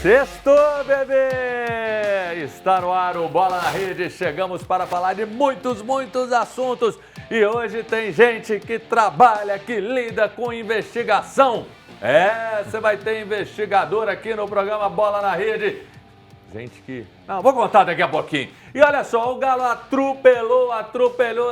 Sextou, bebê! Está no ar o Bola na Rede. Chegamos para falar de muitos assuntos. E hoje tem gente que trabalha, que lida com investigação. Você vai ter investigador aqui no programa Bola na Rede. Gente que... Não, vou contar daqui a pouquinho. E olha só, o Galo atropelou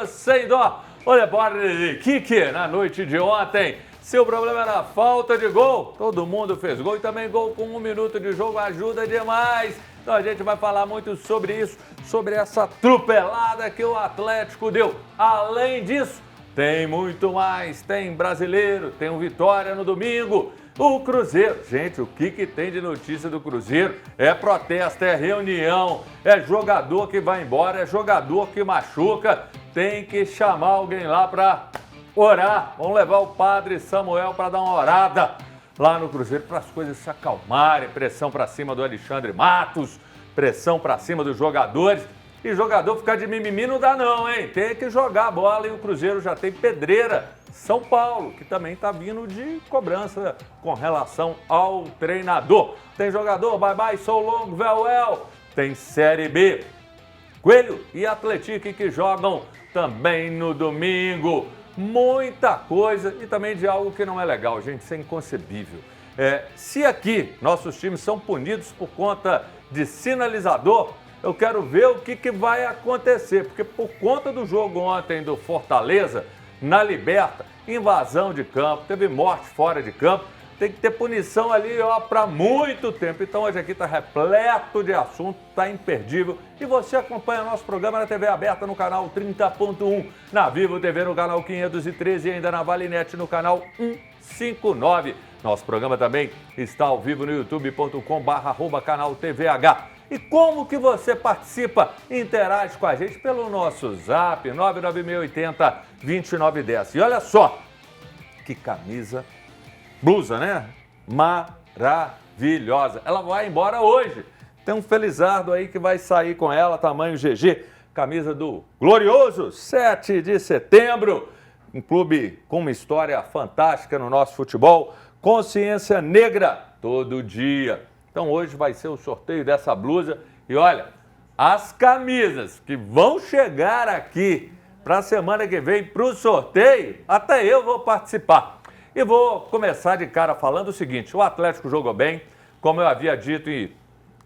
sem dó o Deportes de Iquique na noite de ontem. Se o problema era falta de gol, todo mundo fez gol e também gol com 1 minuto de jogo ajuda demais. Então a gente vai falar muito sobre isso, sobre essa atropelada que o Atlético deu. Além disso, tem muito mais, tem brasileiro, tem um Vitória no domingo. O Cruzeiro, gente, o que tem de notícia do Cruzeiro? É protesto, é reunião, é jogador que vai embora, é jogador que machuca. Tem que chamar alguém lá para orar. Vamos levar o padre Samuel para dar uma orada lá no Cruzeiro para as coisas se acalmarem. Pressão para cima do Alexandre Matos, pressão para cima dos jogadores. E jogador ficar de mimimi não dá não, hein? Tem que jogar a bola e o Cruzeiro já tem pedreira. São Paulo, que também está vindo de cobrança com relação ao treinador. Tem jogador, bye, so long, well. Tem Série B. Coelho e Atlético que jogam também no domingo. Muita coisa e também de algo que não é legal, gente, isso é inconcebível. Se aqui nossos times são punidos por conta de sinalizador, eu quero ver o que vai acontecer, porque por conta do jogo ontem do Fortaleza, na Liberta, invasão de campo, teve morte fora de campo, tem que ter punição ali para muito tempo. Então hoje aqui está repleto de assunto, está imperdível. E você acompanha nosso programa na TV aberta no canal 30.1, na Vivo TV no canal 513 e ainda na Valinet no canal 159. Nosso programa também está ao vivo no youtube.com/canal TVH. E como que você participa? Interage com a gente pelo nosso zap 99680-2910. E olha só, que camisa, blusa, né? Maravilhosa. Ela vai embora hoje. Tem um Felizardo aí que vai sair com ela, tamanho GG. Camisa do glorioso 7 de setembro. Um clube com uma história fantástica no nosso futebol. Consciência negra todo dia. Então hoje vai ser o sorteio dessa blusa. E olha, as camisas que vão chegar aqui para a semana que vem para o sorteio, até eu vou participar. E vou começar de cara falando o seguinte, o Atlético jogou bem, como eu havia dito e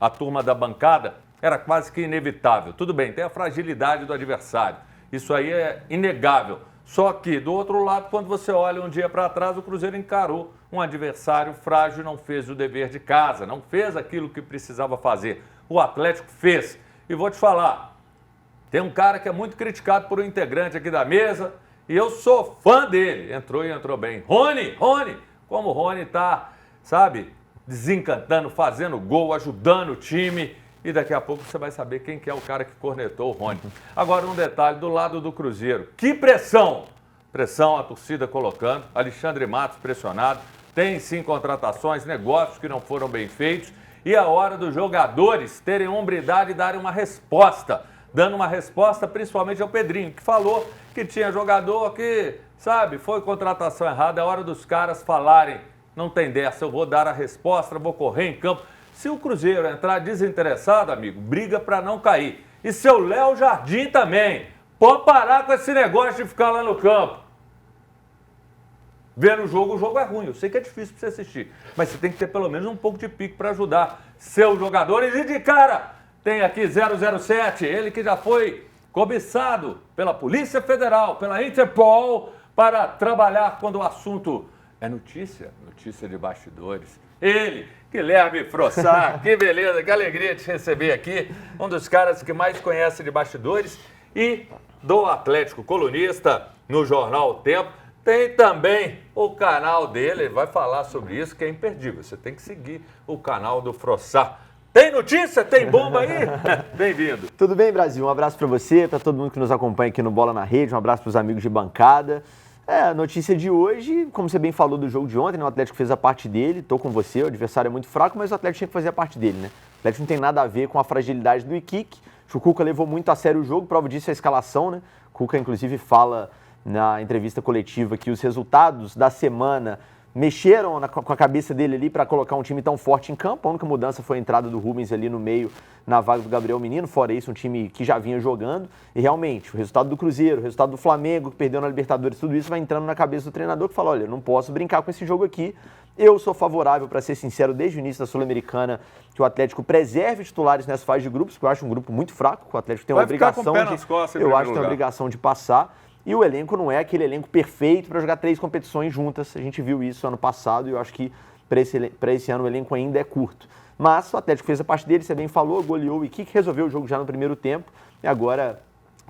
a turma da bancada, era quase que inevitável. Tudo bem, tem a fragilidade do adversário, isso aí é inegável. Só que, do outro lado, quando você olha um dia para trás, o Cruzeiro encarou um adversário frágil, não fez o dever de casa, não fez aquilo que precisava fazer. O Atlético fez. E vou te falar, tem um cara que é muito criticado por um integrante aqui da mesa, e eu sou fã dele. Entrou e entrou bem. Rony, como o Rony tá, sabe, desencantando, fazendo gol, ajudando o time. E daqui a pouco você vai saber quem que é o cara que cornetou o Rony. Agora um detalhe do lado do Cruzeiro. Que pressão! Pressão a torcida colocando, Alexandre Matos pressionado. Tem sim contratações, negócios que não foram bem feitos. E a hora dos jogadores terem hombridade e darem uma resposta. Dando uma resposta principalmente ao Pedrinho, que falou que tinha jogador que, sabe, foi contratação errada. É hora dos caras falarem, não tem dessa, eu vou dar a resposta, vou correr em campo. Se o Cruzeiro entrar desinteressado, amigo, briga para não cair. E seu Léo Jardim também. Pode parar com esse negócio de ficar lá no campo. Vendo o jogo é ruim. Eu sei que é difícil para você assistir. Mas você tem que ter pelo menos um pouco de pique para ajudar seus jogadores. E de cara, tem aqui 007, ele que já foi cobiçado pela Polícia Federal, pela Interpol, para trabalhar quando o assunto é notícia de bastidores. Ele, Guilherme Frossar, que beleza, que alegria te receber aqui. Um dos caras que mais conhece de bastidores e do Atlético, colunista no jornal O Tempo. Tem também o canal dele, ele vai falar sobre isso, que é imperdível. Você tem que seguir o canal do Frossar. Tem notícia? Tem bomba aí? Bem-vindo. Tudo bem, Brasil? Um abraço para você, para todo mundo que nos acompanha aqui no Bola na Rede, um abraço para os amigos de bancada. A notícia de hoje, como você bem falou do jogo de ontem, né? O Atlético fez a parte dele, estou com você, o adversário é muito fraco, mas o Atlético tinha que fazer a parte dele, né? O Atlético não tem nada a ver com a fragilidade do Iquique. O Cuca levou muito a sério o jogo, prova disso é a escalação, né? O Cuca, inclusive, fala na entrevista coletiva que os resultados da semana mexeram com a cabeça dele ali para colocar um time tão forte em campo. A única mudança foi a entrada do Rubens ali no meio, na vaga do Gabriel Menino. Fora isso, um time que já vinha jogando. E realmente, o resultado do Cruzeiro, o resultado do Flamengo, que perdeu na Libertadores, tudo isso vai entrando na cabeça do treinador, que fala, olha, não posso brincar com esse jogo aqui. Eu sou favorável, para ser sincero, desde o início da Sul-Americana, que o Atlético preserve titulares nessa fase de grupos, porque eu acho um grupo muito fraco, que o Atlético tem uma obrigação tem uma obrigação de passar. E o elenco não é aquele elenco perfeito para jogar 3 competições juntas. A gente viu isso ano passado e eu acho que para esse ano o elenco ainda é curto. Mas o Atlético fez a parte dele, você bem falou, goleou o Iquique, resolveu o jogo já no primeiro tempo e agora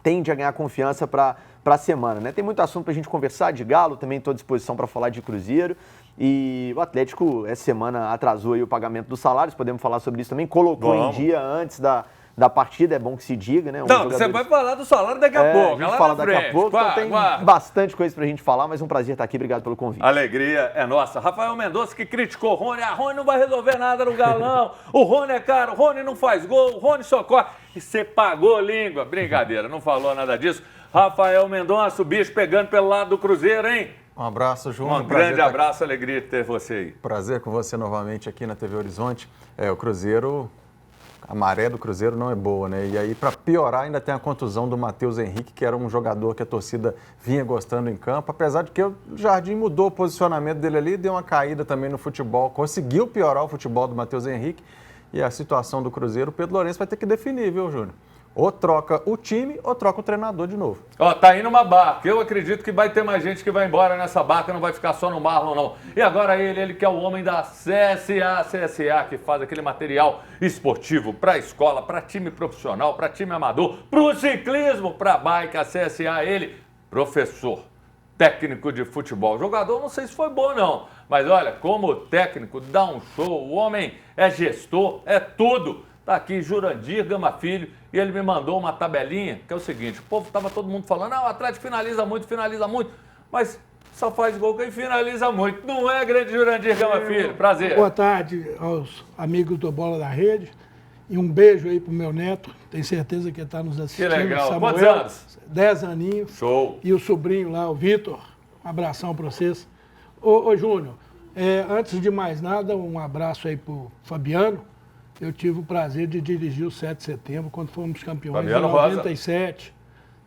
tende a ganhar confiança para a semana, né? Tem muito assunto para a gente conversar de Galo, também estou à disposição para falar de Cruzeiro. E o Atlético, essa semana, atrasou aí o pagamento dos salários, podemos falar sobre isso também, colocou em dia antes da partida, é bom que se diga, né? Você vai falar do salário daqui a pouco. A gente fala daqui a pouco, então tem bastante coisa pra gente falar, mas um prazer estar aqui, obrigado pelo convite. Alegria é nossa. Rafael Mendonça que criticou o Rony, Rony não vai resolver nada no Galão, o Rony é caro, o Rony não faz gol, o Rony só corre. E você pagou língua, brincadeira, não falou nada disso. Rafael Mendonça, o bicho pegando pelo lado do Cruzeiro, hein? Um abraço, Júnior. Um grande abraço, alegria de ter você aí. Prazer com você novamente aqui na TV Horizonte. O Cruzeiro, a maré do Cruzeiro não é boa, né? E aí, para piorar, ainda tem a contusão do Matheus Henrique, que era um jogador que a torcida vinha gostando em campo, apesar de que o Jardim mudou o posicionamento dele ali, deu uma caída também no futebol, conseguiu piorar o futebol do Matheus Henrique e a situação do Cruzeiro, o Pedro Lourenço vai ter que definir, viu, Júnior? Ou troca o time ou troca o treinador de novo. Tá indo uma barca. Eu acredito que vai ter mais gente que vai embora nessa barca, não vai ficar só no Marlon, não. E agora ele que é o homem da CSA, que faz aquele material esportivo para escola, para time profissional, para time amador, para o ciclismo, para bike, a CSA, ele, professor, técnico de futebol. Jogador, não sei se foi bom, não. Mas olha, como técnico, dá um show. O homem é gestor, é tudo. Tá aqui Jurandir Gama Filho e ele me mandou uma tabelinha, que é o seguinte, o povo tava todo mundo falando, o Atlético finaliza muito, mas só faz gol quem finaliza muito. Não é, grande Jurandir Gama Filho? Prazer. Boa tarde aos amigos do Bola da Rede e um beijo aí pro meu neto, tenho certeza que ele está nos assistindo. Que legal. Samuel, quantos anos? 10 aninhos. Show. E o sobrinho lá, o Vitor, um abração para vocês. Ô Júnior, antes de mais nada, um abraço aí pro Fabiano. Eu tive o prazer de dirigir o 7 de setembro, quando fomos campeões Fabiano em 97,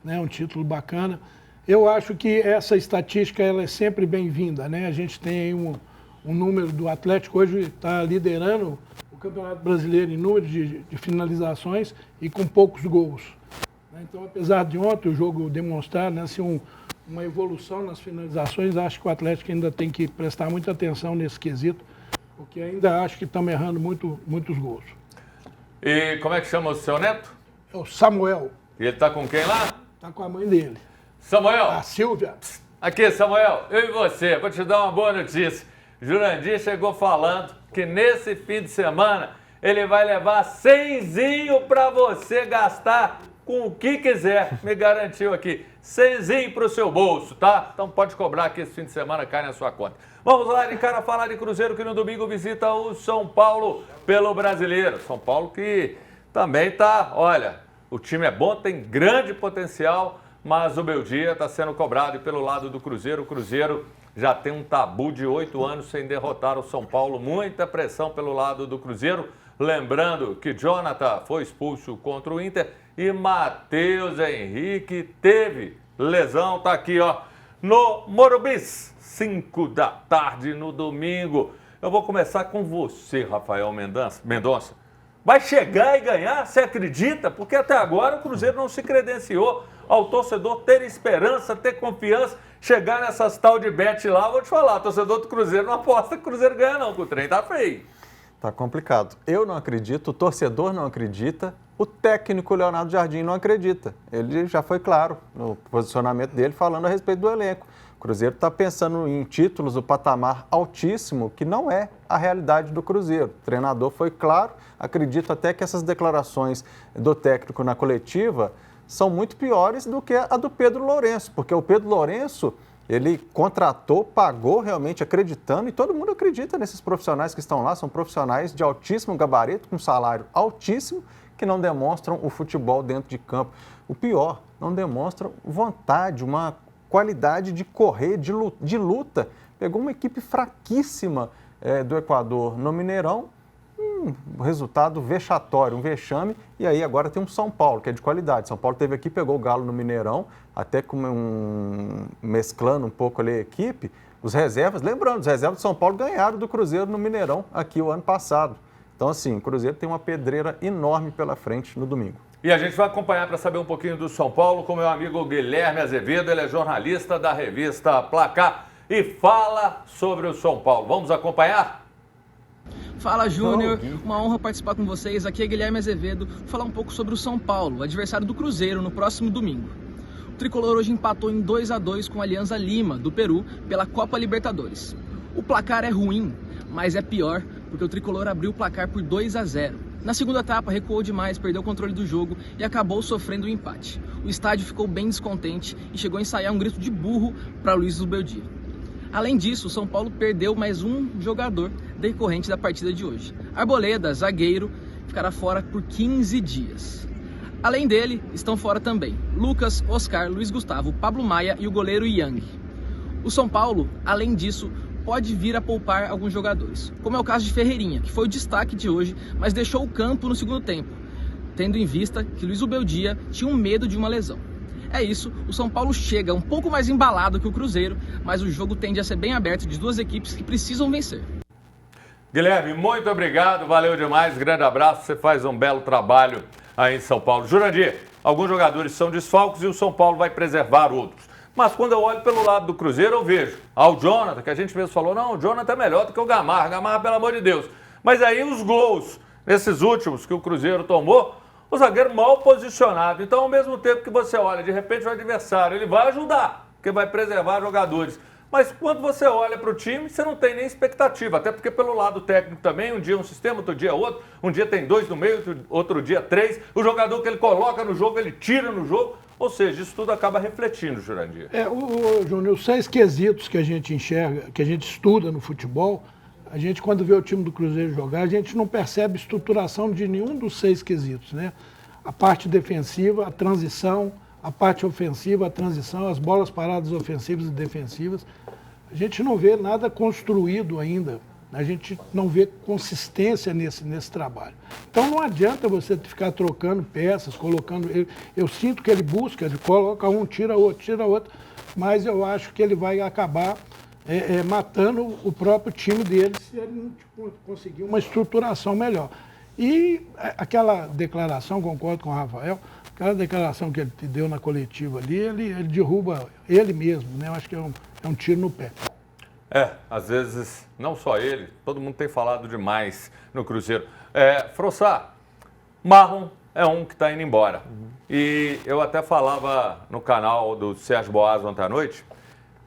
né, um título bacana. Eu acho que essa estatística ela é sempre bem-vinda, né? A gente tem aí um número do Atlético, hoje está liderando o Campeonato Brasileiro em número de finalizações e com poucos gols. Então, apesar de ontem o jogo demonstrar, né, assim, uma evolução nas finalizações, acho que o Atlético ainda tem que prestar muita atenção nesse quesito, porque ainda acho que estamos errando muitos gols. E como é que chama o seu neto? É o Samuel. E ele tá com quem lá? Tá com a mãe dele. Samuel. A Silvia. Aqui, Samuel, eu e você, vou te dar uma boa notícia. Jurandir chegou falando que nesse fim de semana ele vai levar 100zinho para você gastar com o que quiser. Me garantiu aqui. 100zinho para o seu bolso, tá? Então pode cobrar que esse fim de semana cai na sua conta. Vamos lá, de cara, falar de Cruzeiro que no domingo visita o São Paulo pelo Brasileiro. São Paulo que também tá, olha, o time é bom, tem grande potencial, mas o meu dia está sendo cobrado e pelo lado do Cruzeiro. O Cruzeiro já tem um tabu de 8 anos sem derrotar o São Paulo. Muita pressão pelo lado do Cruzeiro. Lembrando que Jonathan foi expulso contra o Inter e Matheus Henrique teve lesão. Tá aqui, ó, no Morumbi, 5 da tarde no domingo. Eu vou começar com você, Rafael Mendonça. Vai chegar e ganhar? Você acredita? Porque até agora o Cruzeiro não se credenciou ao torcedor ter esperança, ter confiança, chegar nessas tal de bet lá. Vou te falar, torcedor do Cruzeiro não aposta que o Cruzeiro ganha não, que o trem tá feio. Tá complicado. Eu não acredito, o torcedor não acredita, o técnico Leonardo Jardim não acredita. Ele já foi claro no posicionamento dele falando a respeito do elenco. O Cruzeiro está pensando em títulos do patamar altíssimo, que não é a realidade do Cruzeiro. O treinador foi claro, acredito até que essas declarações do técnico na coletiva são muito piores do que a do Pedro Lourenço, porque o Pedro Lourenço, ele contratou, pagou realmente acreditando, e todo mundo acredita nesses profissionais que estão lá, são profissionais de altíssimo gabarito, com salário altíssimo, que não demonstram o futebol dentro de campo. O pior, não demonstram vontade, uma qualidade de correr, de luta. Pegou uma equipe fraquíssima do Equador no Mineirão, um resultado vexatório, um vexame, e aí agora tem um São Paulo, que é de qualidade. São Paulo teve aqui, pegou o Galo no Mineirão, até mesclando um pouco ali a equipe, os reservas, lembrando, os reservas de São Paulo ganharam do Cruzeiro no Mineirão aqui o ano passado. Então, assim, o Cruzeiro tem uma pedreira enorme pela frente no domingo. E a gente vai acompanhar para saber um pouquinho do São Paulo com meu amigo Guilherme Azevedo, ele é jornalista da revista Placar e fala sobre o São Paulo. Vamos acompanhar? Fala, Júnior, uma honra participar com vocês. Aqui é Guilherme Azevedo, vou falar um pouco sobre o São Paulo, adversário do Cruzeiro no próximo domingo. O tricolor hoje empatou em 2-2 com a Alianza Lima, do Peru, pela Copa Libertadores. O placar é ruim, mas é pior porque o tricolor abriu o placar por 2-0. Na segunda etapa recuou demais, perdeu o controle do jogo e acabou sofrendo o empate. O estádio ficou bem descontente e chegou a ensaiar um grito de burro para Luiz Zubeldia. Além disso, o São Paulo perdeu mais um jogador decorrente da partida de hoje. Arboleda, zagueiro, ficará fora por 15 dias. Além dele, estão fora também Lucas, Oscar, Luiz Gustavo, Pablo Maia e o goleiro Yang. O São Paulo, além disso, pode vir a poupar alguns jogadores, como é o caso de Ferreirinha, que foi o destaque de hoje, mas deixou o campo no segundo tempo, tendo em vista que Luiz Zubeldia tinha um medo de uma lesão. É isso, o São Paulo chega um pouco mais embalado que o Cruzeiro, mas o jogo tende a ser bem aberto de duas equipes que precisam vencer. Guilherme, muito obrigado, valeu demais, grande abraço, você faz um belo trabalho aí em São Paulo. Jurandir, alguns jogadores são desfalques e o São Paulo vai preservar outros. Mas quando eu olho pelo lado do Cruzeiro, eu vejo o Jonathan, que a gente mesmo falou, não, o Jonathan é melhor do que o Gamarra, pelo amor de Deus. Mas aí os gols, nesses últimos que o Cruzeiro tomou, o zagueiro mal posicionado. Então, ao mesmo tempo que você olha, de repente o adversário, ele vai ajudar, porque vai preservar jogadores. Mas quando você olha para o time, você não tem nem expectativa, até porque pelo lado técnico também, um dia um sistema, outro dia outro, um dia tem 2 no meio, outro dia 3, o jogador que ele coloca no jogo, ele tira no jogo, ou seja, isso tudo acaba refletindo, Jurandir. Júnior, os 6 quesitos que a gente enxerga, que a gente estuda no futebol, a gente quando vê o time do Cruzeiro jogar, a gente não percebe estruturação de nenhum dos 6 quesitos, né? A parte defensiva, a transição, a parte ofensiva, a transição, as bolas paradas ofensivas e defensivas. A gente não vê nada construído ainda, a gente não vê consistência nesse trabalho. Então não adianta você ficar trocando peças, colocando... Eu sinto que ele busca, ele coloca um, tira outro, mas eu acho que ele vai acabar matando o próprio time dele se ele não conseguir uma estruturação melhor. E aquela declaração, concordo com o Rafael, aquela declaração que ele deu na coletiva ali, ele derruba ele mesmo, né? Eu acho que é um tiro no pé. Às vezes, não só ele, todo mundo tem falado demais no Cruzeiro. Frossá, Marlon é um que está indo embora. E eu até falava no canal do Sérgio Boas ontem à noite,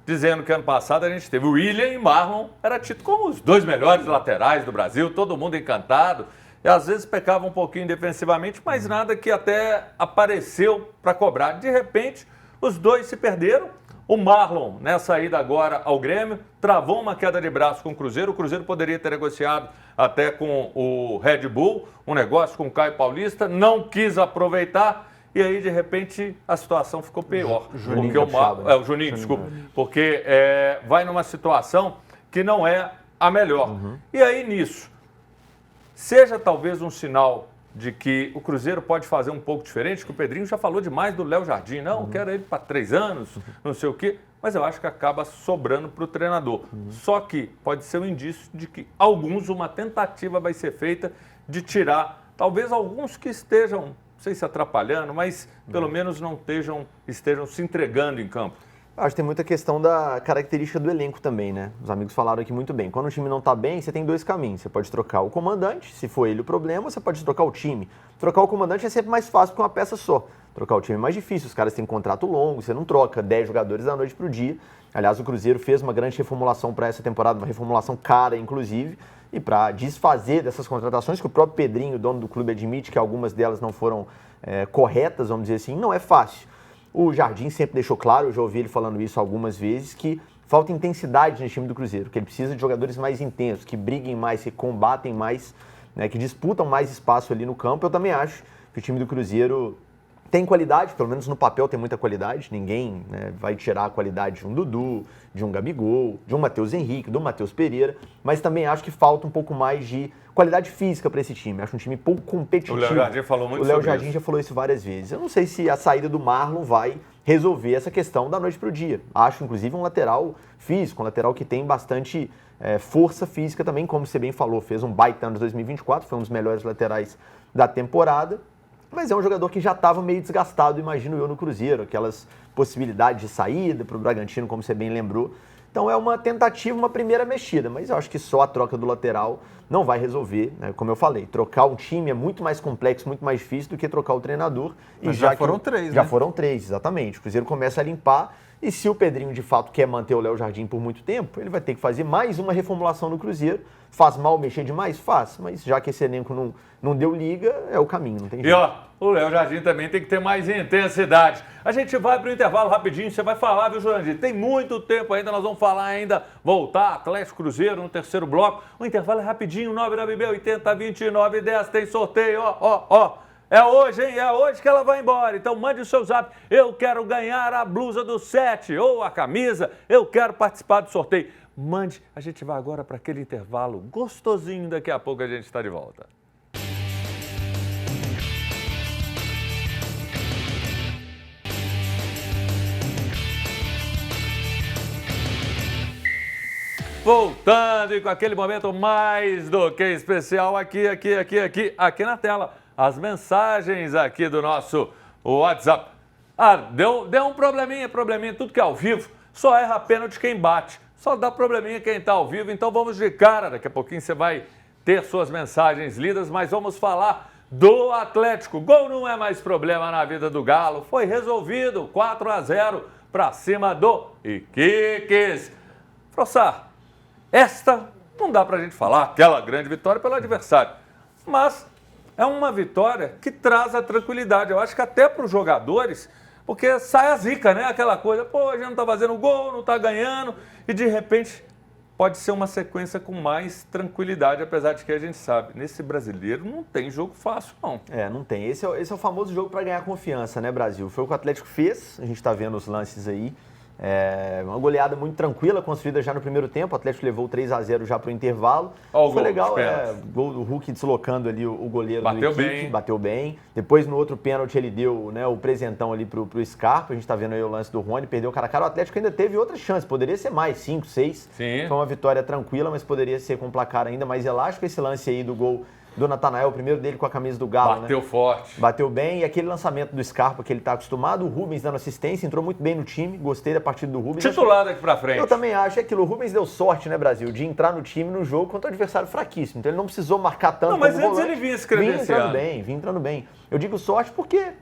dizendo que ano passado a gente teve o William e Marlon, era tido como os 2 melhores laterais do Brasil, todo mundo encantado. E às vezes pecava um pouquinho defensivamente, mas nada que até apareceu para cobrar. De repente, os 2 se perderam. O Marlon, nessa ida agora ao Grêmio, travou uma queda de braço com o Cruzeiro. O Cruzeiro poderia ter negociado até com o Red Bull, um negócio com o Caio Paulista, não quis aproveitar e aí, de repente, a situação ficou pior. O Juninho, desculpa. Porque vai numa situação que não é a melhor. E aí, nisso, seja talvez um sinal de que o Cruzeiro pode fazer um pouco diferente, que o Pedrinho já falou demais do Léo Jardim. Não, quero ele para 3 anos, não sei o quê. Mas eu acho que acaba sobrando para o treinador. Só que pode ser um indício de que uma tentativa vai ser feita de tirar, talvez alguns que estejam, não sei se atrapalhando, mas pelo menos não estejam se entregando em campo. Acho que tem muita questão da característica do elenco também, né? Os amigos falaram aqui muito bem. Quando o time não tá bem, você tem 2 caminhos. Você pode trocar o comandante, se for ele o problema, você pode trocar o time. Trocar o comandante é sempre mais fácil que uma peça só. Trocar o time é mais difícil, os caras têm contrato longo, você não troca 10 jogadores da noite pro dia. Aliás, o Cruzeiro fez uma grande reformulação para essa temporada, uma reformulação cara, inclusive, e para desfazer dessas contratações, que o próprio Pedrinho, dono do clube, admite que algumas delas não foram corretas, vamos dizer assim, não é fácil. O Jardim sempre deixou claro, eu já ouvi ele falando isso algumas vezes, que falta intensidade no time do Cruzeiro, que ele precisa de jogadores mais intensos, que briguem mais, que combatem mais, né, que disputam mais espaço ali no campo. Eu também acho que o time do Cruzeiro tem qualidade, pelo menos no papel tem muita qualidade. Ninguém, né, vai tirar a qualidade de um Dudu, de um Gabigol, de um Matheus Henrique, do Matheus Pereira. Mas também acho que falta um pouco mais de qualidade física para esse time. Acho um time pouco competitivo. O Léo Jardim falou muito sobre isso. O Léo sobre Jardim já falou isso várias vezes. Eu não sei se a saída do Marlon vai resolver essa questão da noite para o dia. Acho, inclusive, um lateral físico, um lateral que tem bastante força física também, como você bem falou. Fez um baita ano de 2024, foi um dos melhores laterais da temporada. Mas é um jogador que já estava meio desgastado, imagino eu, no Cruzeiro. Aquelas possibilidades de saída para o Bragantino, como você bem lembrou. Então é uma tentativa, uma primeira mexida, mas eu acho que só a troca do lateral não vai resolver, né? Como eu falei, trocar um time é muito mais complexo, muito mais difícil do que trocar o treinador. Mas já foram três, Já né? foram três, exatamente. O Cruzeiro começa a limpar e se o Pedrinho de fato quer manter o Léo Jardim por muito tempo, ele vai ter que fazer mais uma reformulação no Cruzeiro. Faz mal mexer demais? Faz, mas já que esse elenco não deu liga, é o caminho, não tem jeito. E ó, o Léo Jardim também tem que ter mais intensidade. A gente vai para o intervalo rapidinho, você vai falar, viu, Jurandir? Tem muito tempo ainda, nós vamos falar ainda, voltar, Atlético Cruzeiro no terceiro bloco. O intervalo é rapidinho, 996802910, tem sorteio, ó. É hoje, hein? É hoje que ela vai embora. Então mande o seu zap. Eu quero ganhar a blusa do 7 ou a camisa. Eu quero participar do sorteio. Mande. A gente vai agora para aquele intervalo gostosinho. Daqui a pouco a gente está de volta. Voltando e com aquele momento mais do que especial aqui na tela. As mensagens aqui do nosso WhatsApp. Deu um probleminha, tudo que é ao vivo, só erra pênalti quem bate. Só dá probleminha quem está ao vivo, então vamos de cara. Daqui a pouquinho você vai ter suas mensagens lidas, mas vamos falar do Atlético. Gol não é mais problema na vida do Galo. Foi resolvido, 4-0 para cima do Iquiques. Frossar, esta não dá pra gente falar, aquela grande vitória pelo adversário, mas é uma vitória que traz a tranquilidade, eu acho que até para os jogadores, porque sai a zica, né? Aquela coisa, pô, a gente não tá fazendo gol, não tá ganhando, e de repente pode ser uma sequência com mais tranquilidade, apesar de que a gente sabe, nesse brasileiro não tem jogo fácil, não. Não tem. Esse é o famoso jogo para ganhar confiança, né, Brasil? Foi o que o Atlético fez, a gente tá vendo os lances aí. Uma goleada muito tranquila, construída já no primeiro tempo. O Atlético levou 3-0 já para o intervalo. Foi legal, gol do Hulk deslocando ali o goleiro do Iquique, bateu bem. Depois no outro pênalti ele deu, né, o presentão ali pro Scarpa. A gente está vendo aí o lance do Rony, perdeu o cara a cara. O Atlético ainda teve outra chance, poderia ser mais, 5, 6. Sim. Foi uma vitória tranquila, mas poderia ser com um placar ainda mais elástico. Esse lance aí do gol do Natanael, o primeiro dele com a camisa do Galo, Bateu forte. Bateu bem, e aquele lançamento do Scarpa que ele está acostumado, o Rubens dando assistência, entrou muito bem no time, gostei da partida do Rubens. Titular daqui pra frente. Eu também acho aquilo, o Rubens deu sorte, né, Brasil, de entrar no time no jogo contra um adversário fraquíssimo, então ele não precisou marcar tanto como mas antes volante. ele vinha se credenciando. Vinha entrando bem. Eu digo sorte porque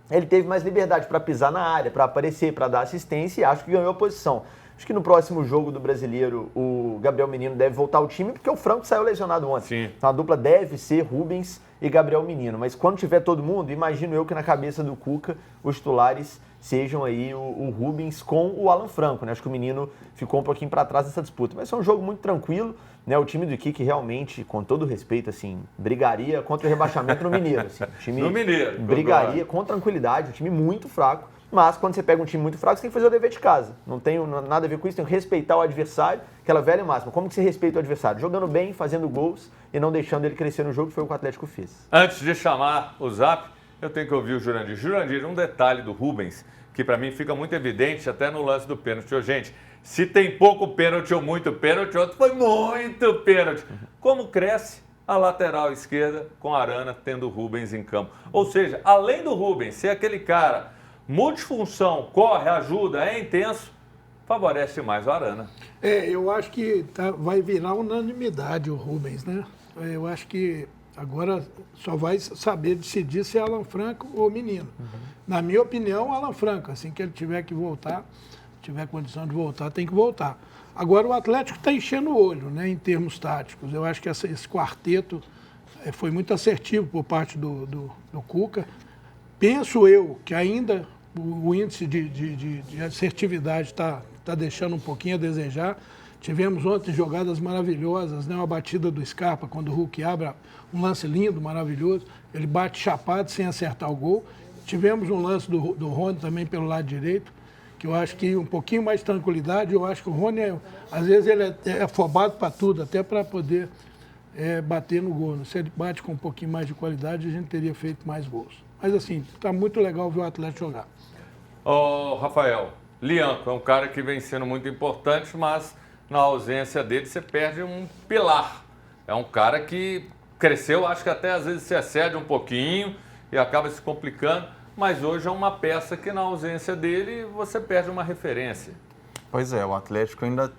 ele teve mais liberdade para pisar na área, para aparecer, para dar assistência, e acho que ganhou a posição. Acho que no próximo jogo do Brasileiro, o Gabriel Menino deve voltar ao time, porque o Franco saiu lesionado ontem. Sim. Então a dupla deve ser Rubens e Gabriel Menino. Mas quando tiver todo mundo, imagino eu que na cabeça do Cuca, os titulares sejam aí o Rubens com o Alan Franco, né? Acho que o Menino ficou um pouquinho para trás nessa disputa. Mas é um jogo muito tranquilo, né? O time do Iquique realmente, com todo respeito, assim, brigaria contra o rebaixamento no Mineiro. Assim. O time no Mineiro. Brigaria com tranquilidade, um time muito fraco. Mas quando você pega um time muito fraco, você tem que fazer o dever de casa. Não tem nada a ver com isso, tem que respeitar o adversário, aquela velha máxima. Como que você respeita o adversário? Jogando bem, fazendo gols e não deixando ele crescer no jogo, que foi o que o Atlético fez. Antes de chamar o Zap, eu tenho que ouvir o Jurandir. Jurandir, um detalhe do Rubens, que para mim fica muito evidente até no lance do pênalti. Gente, se tem pouco pênalti ou muito pênalti, outro foi muito pênalti. Como cresce a lateral esquerda com a Arana tendo o Rubens em campo? Ou seja, além do Rubens ser aquele cara multifunção, corre, ajuda, é intenso, favorece mais o Arana. Eu acho que vai virar unanimidade o Rubens, né? Eu acho que agora só vai saber decidir se é Alan Franco ou Menino. Na minha opinião, Alan Franco, assim que ele tiver que voltar, tiver condição de voltar, tem que voltar. Agora o Atlético está enchendo o olho, né, em termos táticos. Eu acho que esse quarteto foi muito assertivo por parte do Cuca. Penso eu que ainda o índice de assertividade está deixando um pouquinho a desejar. Tivemos ontem jogadas maravilhosas, né? Uma batida do Scarpa, quando o Hulk abre um lance lindo, maravilhoso. Ele bate chapado sem acertar o gol. tivemos um lance do Rony também pelo lado direito, que eu acho que um pouquinho mais de tranquilidade. Eu acho que o Rony, às vezes, ele é afobado para tudo, até para poder bater no gol. Se ele bate com um pouquinho mais de qualidade, a gente teria feito mais gols. Mas assim, está muito legal ver o Atlético jogar. Ô, Rafael, Lianco é um cara que vem sendo muito importante, mas na ausência dele você perde um pilar. É um cara que cresceu, acho que até às vezes se excede um pouquinho e acaba se complicando, mas hoje é uma peça que na ausência dele você perde uma referência. Pois é, o Atlético ainda...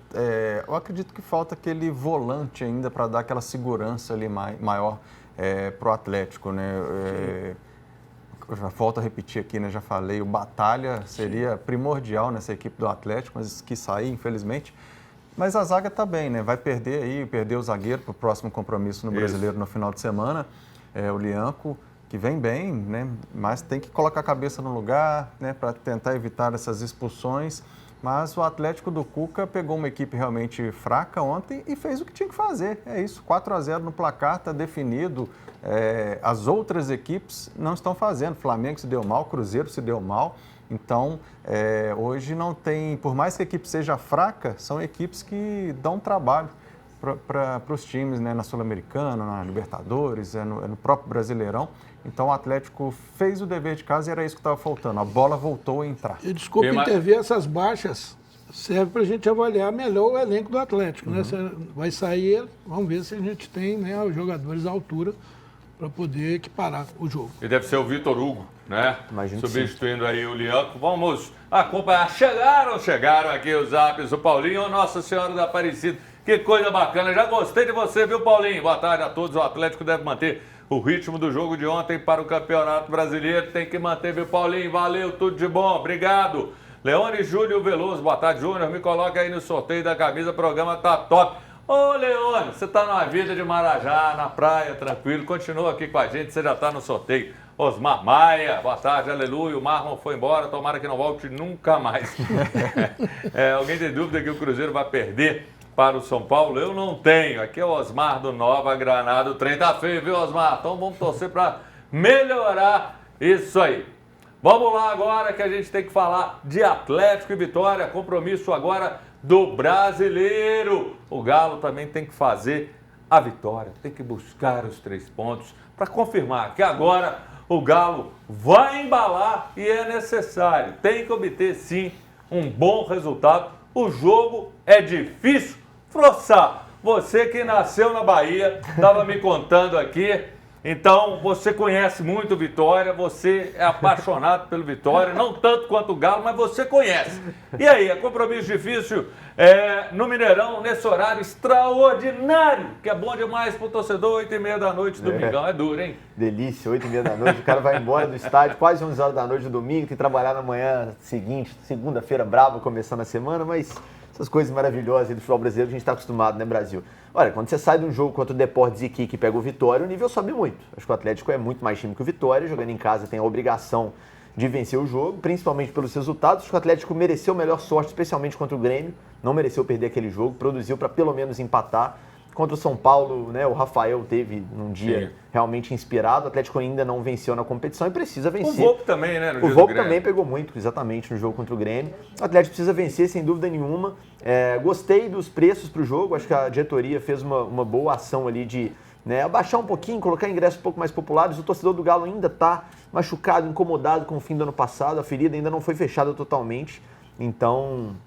eu acredito que falta aquele volante ainda para dar aquela segurança ali maior para o Atlético, né? Eu já volto a repetir aqui, né? Já falei, o Batalha seria primordial nessa equipe do Atlético, mas quis sair, infelizmente. Mas a zaga está bem, né? Vai perder o zagueiro para o próximo compromisso no Brasileiro no final de semana. O Lianco, que vem bem, né? Mas tem que colocar a cabeça no lugar, né? Para tentar evitar essas expulsões. Mas o Atlético do Cuca pegou uma equipe realmente fraca ontem e fez o que tinha que fazer. É isso, 4-0 no placar, está definido. As outras equipes não estão fazendo. Flamengo se deu mal, Cruzeiro se deu mal. Então, hoje não tem... Por mais que a equipe seja fraca, são equipes que dão trabalho para os times, né? Na Sul-Americana, na Libertadores, no próprio Brasileirão. Então, o Atlético fez o dever de casa e era isso que estava faltando. A bola voltou a entrar. E desculpa intervir, essas baixas serve para a gente avaliar melhor o elenco do Atlético, né? Vai sair, vamos ver se a gente tem, né, os jogadores à altura para poder equiparar o jogo. E deve ser o Vitor Hugo, né? Imagino substituindo aí o Lianco. Vamos acompanhar. Chegaram aqui os zaps do Paulinho. Nossa Senhora da Aparecida. Que coisa bacana. Já gostei de você, viu, Paulinho? Boa tarde a todos. O Atlético deve manter o ritmo do jogo de ontem para o Campeonato Brasileiro. Tem que manter, viu, Paulinho? Valeu, tudo de bom. Obrigado. Leone Júlio Veloso. Boa tarde, Júnior. Me coloca aí no sorteio da camisa. O programa tá top. Ô, Leone, você tá numa vida de Marajá, na praia, tranquilo. Continua aqui com a gente, você já tá no sorteio. Osmar Maia, boa tarde, aleluia. O Marlon foi embora, tomara que não volte nunca mais. Alguém tem dúvida que o Cruzeiro vai perder para o São Paulo? Eu não tenho. Aqui é o Osmar do Nova Granada. O trem tá feio, viu, Osmar? Então vamos torcer para melhorar isso aí. Vamos lá agora que a gente tem que falar de Atlético e Vitória. Compromisso agora do Brasileiro. O Galo também tem que fazer a vitória, tem que buscar os 3 pontos para confirmar que agora o Galo vai embalar e é necessário. Tem que obter, sim, um bom resultado. O jogo é difícil. Frossá, você que nasceu na Bahia, estava me contando aqui. Então, você conhece muito o Vitória, você é apaixonado pelo Vitória, não tanto quanto o Galo, mas você conhece. E aí, é compromisso difícil no Mineirão, nesse horário extraordinário, que é bom demais pro torcedor, 8h30 da noite, domingão. É duro, hein? Delícia, 8h30 da noite, o cara vai embora do estádio, quase 11 horas da noite do domingo, tem que trabalhar na manhã seguinte, segunda-feira brava, começando a semana, mas essas coisas maravilhosas do futebol brasileiro que a gente está acostumado, né, Brasil? Olha, quando você sai de um jogo contra o Deportes e que pega o Vitória, o nível sobe muito. Acho que o Atlético é muito mais time que o Vitória, jogando em casa tem a obrigação de vencer o jogo, principalmente pelos resultados. Acho que o Atlético mereceu melhor sorte, especialmente contra o Grêmio, não mereceu perder aquele jogo, produziu para pelo menos empatar. Contra o São Paulo, né, o Rafael teve um dia realmente inspirado, o Atlético ainda não venceu na competição e precisa vencer. O Volpe também, né? O Volpe também pegou muito, exatamente, no jogo contra o Grêmio. O Atlético precisa vencer, sem dúvida nenhuma. Gostei dos preços para o jogo, acho que a diretoria fez uma boa ação ali de abaixar um pouquinho, colocar ingressos um pouco mais populares. O torcedor do Galo ainda está machucado, incomodado com o fim do ano passado, a ferida ainda não foi fechada totalmente, então...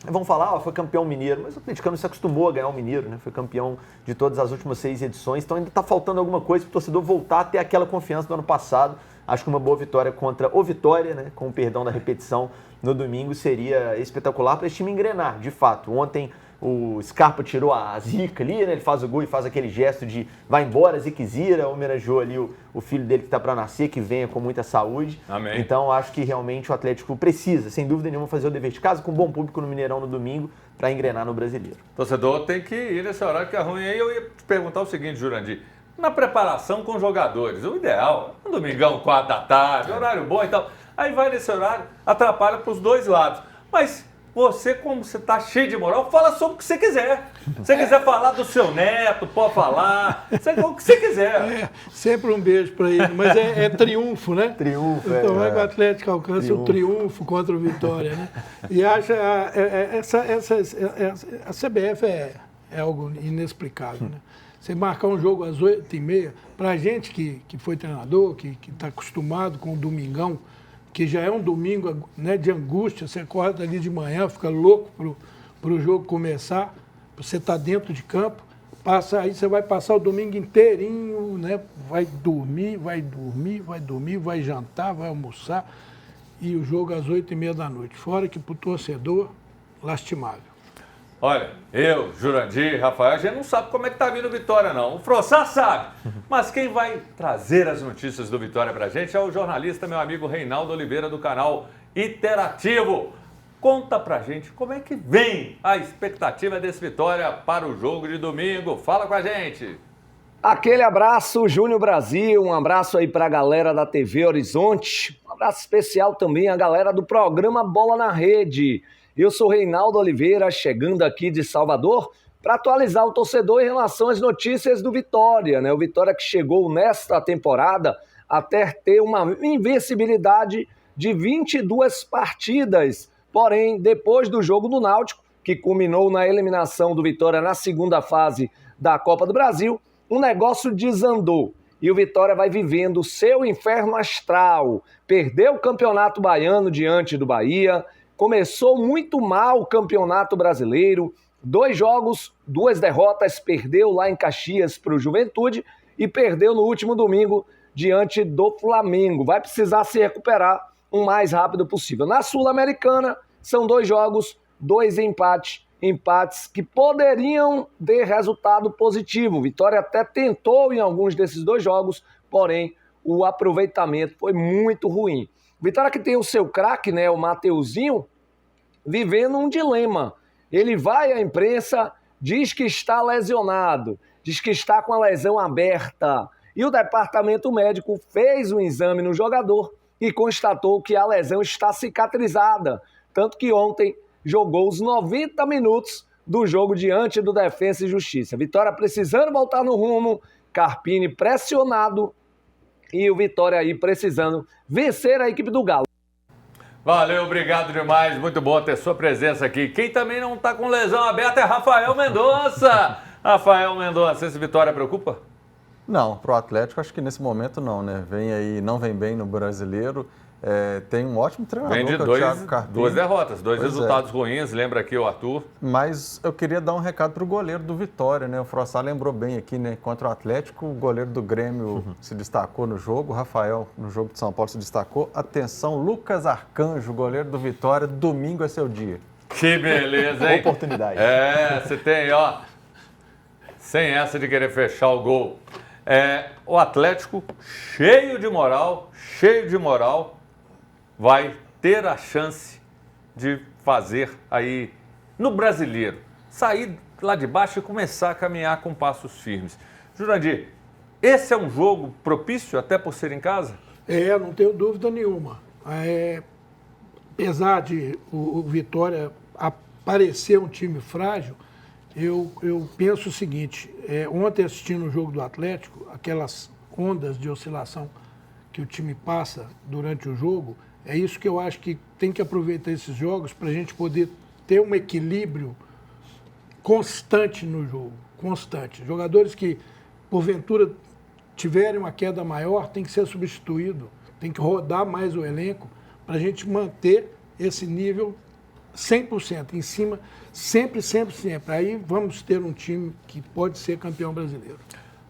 Vamos falar, foi campeão mineiro, mas o atleticano se acostumou a ganhar o mineiro, né? Foi campeão de todas as últimas 6 edições, então ainda está faltando alguma coisa para o torcedor voltar a ter aquela confiança do ano passado. Acho que uma boa vitória contra o Vitória, né? Com o perdão da repetição no domingo, seria espetacular para esse time engrenar, de fato. Ontem o Scarpa tirou a zica ali, né? Ele faz o gol e faz aquele gesto de vai embora, Ziquezira, homenageou ali o filho dele que está para nascer, que venha com muita saúde. Amém. Então acho que realmente o Atlético precisa, sem dúvida nenhuma, fazer o dever de casa com um bom público no Mineirão no domingo para engrenar no Brasileiro. Torcedor tem que ir nesse horário que é ruim. Aí eu ia te perguntar o seguinte, Jurandir, na preparação com os jogadores, o ideal, um domingão, 4 da tarde, horário bom e tal, aí vai nesse horário, atrapalha para os dois lados. Mas você, como você tá cheio de moral, fala sobre o que você quiser. Se você quiser falar do seu neto, pode falar. O que você quiser. Sempre um beijo para ele. Mas é triunfo, né? Triunfo, então vai que o Atlético alcança o triunfo contra o Vitória, né? E acha a CBF é algo inexplicável, né? Você marcar um jogo às 8h30, para a gente que foi treinador, que está acostumado com o domingão, que já é um domingo, né, de angústia, você acorda ali de manhã, fica louco para o jogo começar, você está dentro de campo, aí você vai passar o domingo inteirinho, né, vai dormir, vai jantar, vai almoçar, e o jogo às 8h30 da noite. Fora que para o torcedor, lastimável. Olha, eu, Jurandir, Rafael, a gente não sabe como é que tá vindo o Vitória, não. O Frossá sabe. Mas quem vai trazer as notícias do Vitória pra gente é o jornalista, meu amigo Reinaldo Oliveira, do canal Interativo. Conta pra gente como é que vem a expectativa desse Vitória para o jogo de domingo. Fala com a gente. Aquele abraço, Júnior Brasil, um abraço aí pra galera da TV Horizonte. Um abraço especial também à galera do programa Bola na Rede. Eu sou Reinaldo Oliveira, chegando aqui de Salvador para atualizar o torcedor em relação às notícias do Vitória, né? O Vitória que chegou nesta temporada até ter uma invencibilidade de 22 partidas. Porém, depois do jogo do Náutico, que culminou na eliminação do Vitória na segunda fase da Copa do Brasil, o negócio desandou. E o Vitória vai vivendo o seu inferno astral. Perdeu o Campeonato Baiano diante do Bahia. Começou muito mal o Campeonato Brasileiro, 2 jogos, 2 derrotas, perdeu lá em Caxias para o Juventude e perdeu no último domingo diante do Flamengo. Vai precisar se recuperar o mais rápido possível. Na Sul-Americana, são 2 jogos, 2 empates que poderiam ter resultado positivo. Vitória até tentou em alguns desses 2 jogos, porém o aproveitamento foi muito ruim. Vitória que tem o seu craque, né, o Mateuzinho, vivendo um dilema. Ele vai à imprensa, diz que está lesionado, diz que está com a lesão aberta. E o departamento médico fez um exame no jogador e constatou que a lesão está cicatrizada. Tanto que ontem jogou os 90 minutos do jogo diante do Defensa e Justiça. Vitória precisando voltar no rumo, Carpini pressionado, e o Vitória aí precisando vencer a equipe do Galo. Valeu, obrigado demais. Muito bom ter sua presença aqui. Quem também não está com lesão aberta é Rafael Mendonça. Rafael Mendonça, esse Vitória preocupa? Não, pro Atlético acho que nesse momento não, né? Não vem bem no Brasileiro. Tem um ótimo treinador, vem de que é o Thiago Carpini. 2 derrotas, 2 Pois resultados ruins, lembra aqui o Arthur. Mas eu queria dar um recado pro goleiro do Vitória, né? O Frossá lembrou bem aqui, né? Contra o Atlético, o goleiro do Grêmio se destacou no jogo, o Rafael no jogo de São Paulo se destacou. Atenção, Lucas Arcanjo, goleiro do Vitória, domingo é seu dia. Que beleza, hein? Oportunidade. Você tem, ó, sem essa de querer fechar o gol. O Atlético, cheio de moral, vai ter a chance de fazer aí no Brasileiro, sair lá de baixo e começar a caminhar com passos firmes. Jurandir, esse é um jogo propício até por ser em casa? Não tenho dúvida nenhuma. Apesar de o Vitória parecer um time frágil, eu penso o seguinte, ontem assistindo o jogo do Atlético, aquelas ondas de oscilação que o time passa durante o jogo, é isso que eu acho que tem que aproveitar esses jogos para a gente poder ter um equilíbrio constante no jogo, constante. Jogadores que, porventura, tiverem uma queda maior, tem que ser substituído, tem que rodar mais o elenco para a gente manter esse nível 100% em cima, sempre. Aí vamos ter um time que pode ser campeão brasileiro.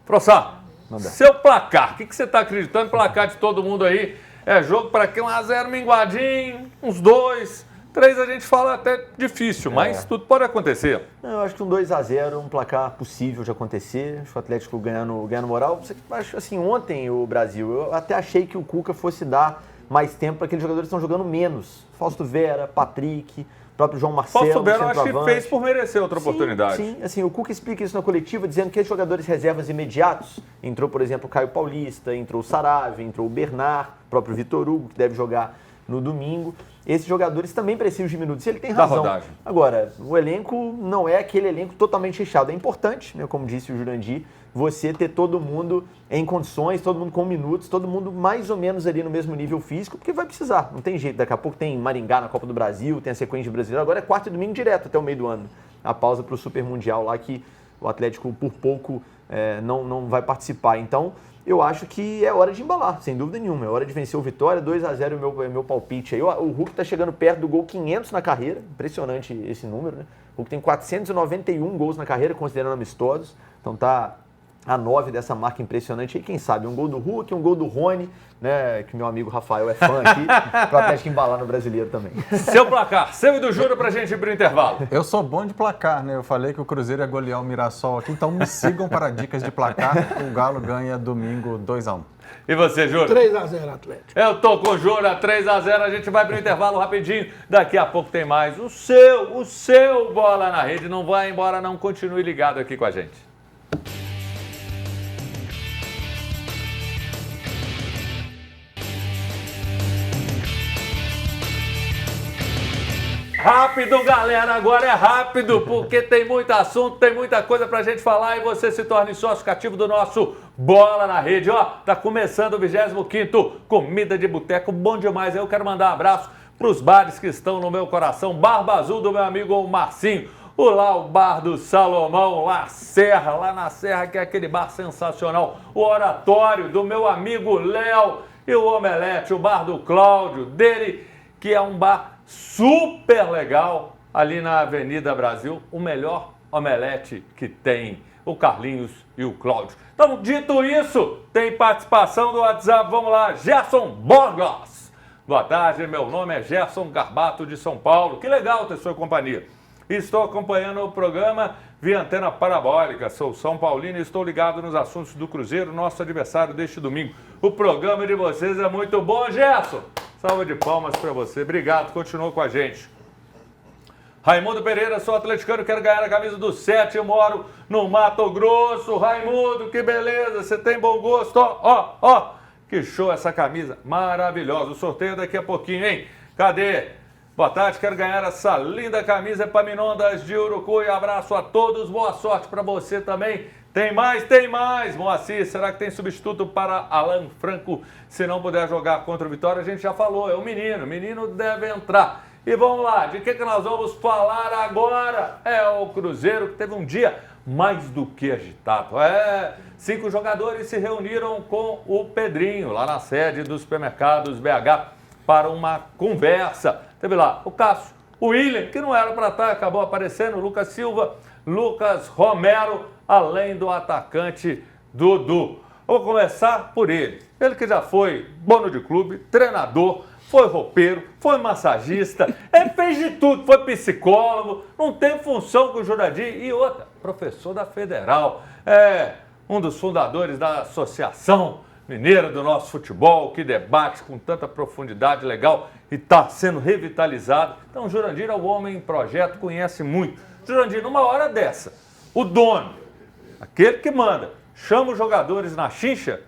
Frossá, seu placar, o que você está acreditando? Placar de todo mundo aí, jogo para quem? 1-0 minguadinho, uns 2, 3 a gente fala até difícil, mas tudo pode acontecer. Eu acho que um 2-0, um placar possível de acontecer. Acho que o Atlético ganhando moral. Acho assim, ontem o Brasil, eu até achei que o Cuca fosse dar mais tempo para aqueles jogadores que estão jogando menos. Fausto Vera, Patrick, próprio João Marcelo, Fausto Vera, eu acho que fez por merecer outra oportunidade. Sim, assim, o Cuca explica isso na coletiva, dizendo que os jogadores reservas imediatos, entrou, por exemplo, o Caio Paulista, entrou o Saravia, entrou o Bernard, o próprio Vitor Hugo, que deve jogar no domingo. Esses jogadores também precisam de minutos. Ele tem razão. rodagem. Agora, o elenco não é aquele elenco totalmente recheado. É importante, né, como disse o Jurandir, você ter todo mundo em condições, todo mundo com minutos, todo mundo mais ou menos ali no mesmo nível físico, porque vai precisar. Não tem jeito. Daqui a pouco tem Maringá na Copa do Brasil, tem a sequência de brasileiro. Agora é quarta e domingo direto até o meio do ano. A pausa para o Super Mundial lá, que o Atlético por pouco não vai participar. Então, eu acho que é hora de embalar, sem dúvida nenhuma. É hora de vencer o Vitória, 2-0 é meu palpite aí. O Hulk está chegando perto do gol 500 na carreira, impressionante esse número, né? O Hulk tem 491 gols na carreira, considerando amistosos, então tá a 9 dessa marca impressionante. E quem sabe, um gol do Hulk, um gol do Rony, né, que meu amigo Rafael é fã aqui, para o Atlético embalar no Brasileiro também. Seu placar, seu e do Júnior pra gente ir pro intervalo. Eu sou bom de placar, né? Eu falei que o Cruzeiro ia golear o Mirassol aqui, então me sigam para dicas de placar. O Galo ganha domingo 2-1. E você, Júnior? 3-0 Atlético. Eu tô com o Júnior, 3-0, a gente vai pro intervalo rapidinho. Daqui a pouco tem mais o seu Bola na Rede. Não vai embora, não, continue ligado aqui com a gente. Rápido, galera, agora é rápido, porque tem muito assunto, tem muita coisa pra gente falar e você se torne sócio cativo do nosso Bola na Rede. Ó, tá começando o 25º Comida de Boteco, bom demais. Eu quero mandar um abraço pros bares que estão no meu coração. Barba Azul do meu amigo Marcinho, o Bar do Salomão, lá na Serra, que é aquele bar sensacional. O Oratório do meu amigo Léo e o Omelete, o Bar do Cláudio, dele, que é um bar super legal, ali na Avenida Brasil, o melhor omelete que tem, o Carlinhos e o Cláudio. Então, dito isso, tem participação do WhatsApp, vamos lá, Gerson Borges. Boa tarde, meu nome é Gerson Garbato de São Paulo, que legal ter sua companhia. Estou acompanhando o programa via antena parabólica, sou São Paulino e estou ligado nos assuntos do Cruzeiro, nosso adversário deste domingo. O programa de vocês é muito bom, Gerson. Salva de palmas para você. Obrigado, continua com a gente. Raimundo Pereira, sou atleticano, quero ganhar a camisa do 7, eu moro no Mato Grosso. Raimundo, que beleza, você tem bom gosto. Ó, que show essa camisa, maravilhosa. O sorteio daqui a pouquinho, hein? Cadê? Boa tarde, quero ganhar essa linda camisa Epaminondas de Urucuí. Abraço a todos, boa sorte para você também. Tem mais, Moacir, será que tem substituto para Alan Franco se não puder jogar contra o Vitória? A gente já falou, é o menino deve entrar. E vamos lá, de que nós vamos falar agora? É o Cruzeiro, que teve um dia mais do que agitado. 5 jogadores se reuniram com o Pedrinho, lá na sede dos supermercados BH, para uma conversa. Teve lá o Cássio, o William, que não era para estar, acabou aparecendo, o Lucas Silva, Lucas Romero, além do atacante Dudu. Vou começar por ele. Ele que já foi dono de clube, treinador, foi roupeiro, foi massagista, ele fez de tudo, foi psicólogo, não tem função com o Jurandir e outra, professor da Federal, um dos fundadores da Associação Mineira do nosso futebol, que debate com tanta profundidade legal e está sendo revitalizado. Então o Jurandir é um homem em projeto, conhece muito. Jurandir, numa hora dessa, o dono, aquele que manda, chama os jogadores na chincha,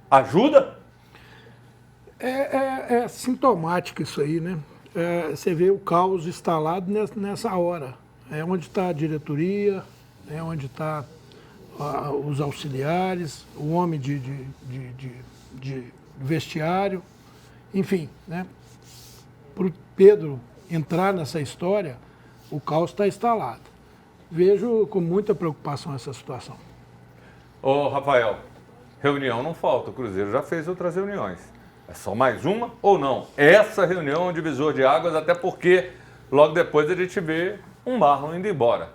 ajuda? É sintomático isso aí, né? Você vê o caos instalado nessa hora. É onde está a diretoria, é onde está os auxiliares, o homem de vestiário, enfim, né? Para o Pedro entrar nessa história, o caos está instalado. Vejo com muita preocupação essa situação. Ô, Rafael, reunião não falta, o Cruzeiro já fez outras reuniões. É só mais uma ou não? Essa reunião é um divisor de águas, até porque logo depois a gente vê um Marlon indo embora.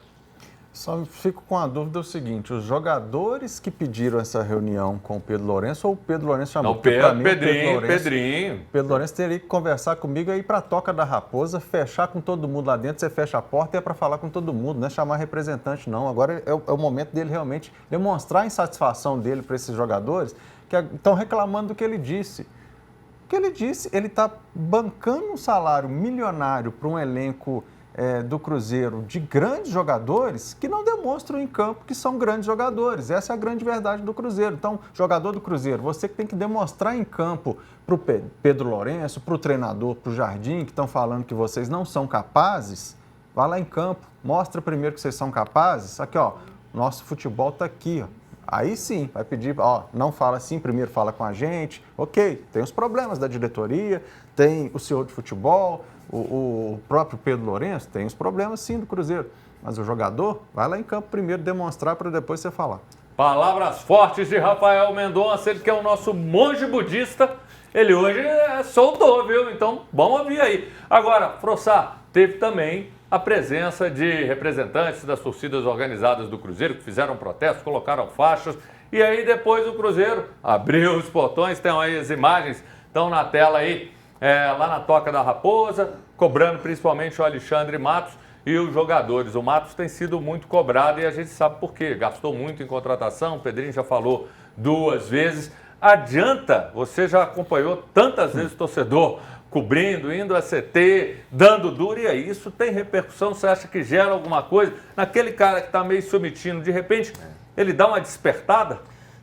Só fico com a dúvida o seguinte, os jogadores que pediram essa reunião com o Pedro Lourenço ou o Pedro Lourenço chamou? Não, Pedrinho. Pedro Lourenço teria que conversar comigo aí para a Toca da Raposa, fechar com todo mundo lá dentro, você fecha a porta e é para falar com todo mundo, não é chamar representante não. Agora é o momento dele realmente demonstrar a insatisfação dele para esses jogadores que estão reclamando do que ele disse. O que ele disse, ele está bancando um salário milionário para um elenco do Cruzeiro de grandes jogadores que não demonstram em campo que são grandes jogadores. Essa é a grande verdade do Cruzeiro. Então, jogador do Cruzeiro, você que tem que demonstrar em campo para o Pedro Lourenço, para o treinador, para o Jardim, que estão falando que vocês não são capazes, vá lá em campo, mostra primeiro que vocês são capazes. Aqui, ó, nosso futebol está aqui, ó. Aí sim, vai pedir, ó, não fala assim, primeiro fala com a gente. Ok, tem os problemas da diretoria, tem o senhor de futebol, o próprio Pedro Lourenço, tem os problemas sim do Cruzeiro. Mas o jogador vai lá em campo primeiro demonstrar para depois você falar. Palavras fortes de Rafael Mendonça, ele que é o nosso monge budista. Ele hoje soltou, viu? Então, vamos ouvir aí. Agora, Frossá, teve também a presença de representantes das torcidas organizadas do Cruzeiro, que fizeram protestos, colocaram faixas, e aí depois o Cruzeiro abriu os portões, tem aí as imagens, estão na tela aí, lá na Toca da Raposa, cobrando principalmente o Alexandre Matos e os jogadores. O Matos tem sido muito cobrado e a gente sabe por quê, gastou muito em contratação, o Pedrinho já falou 2 vezes. Adianta, você já acompanhou tantas vezes o torcedor cobrindo, indo a CT, dando duro, e aí isso tem repercussão? Você acha que gera alguma coisa? Naquele cara que está meio submitindo, de repente, ele dá uma despertada?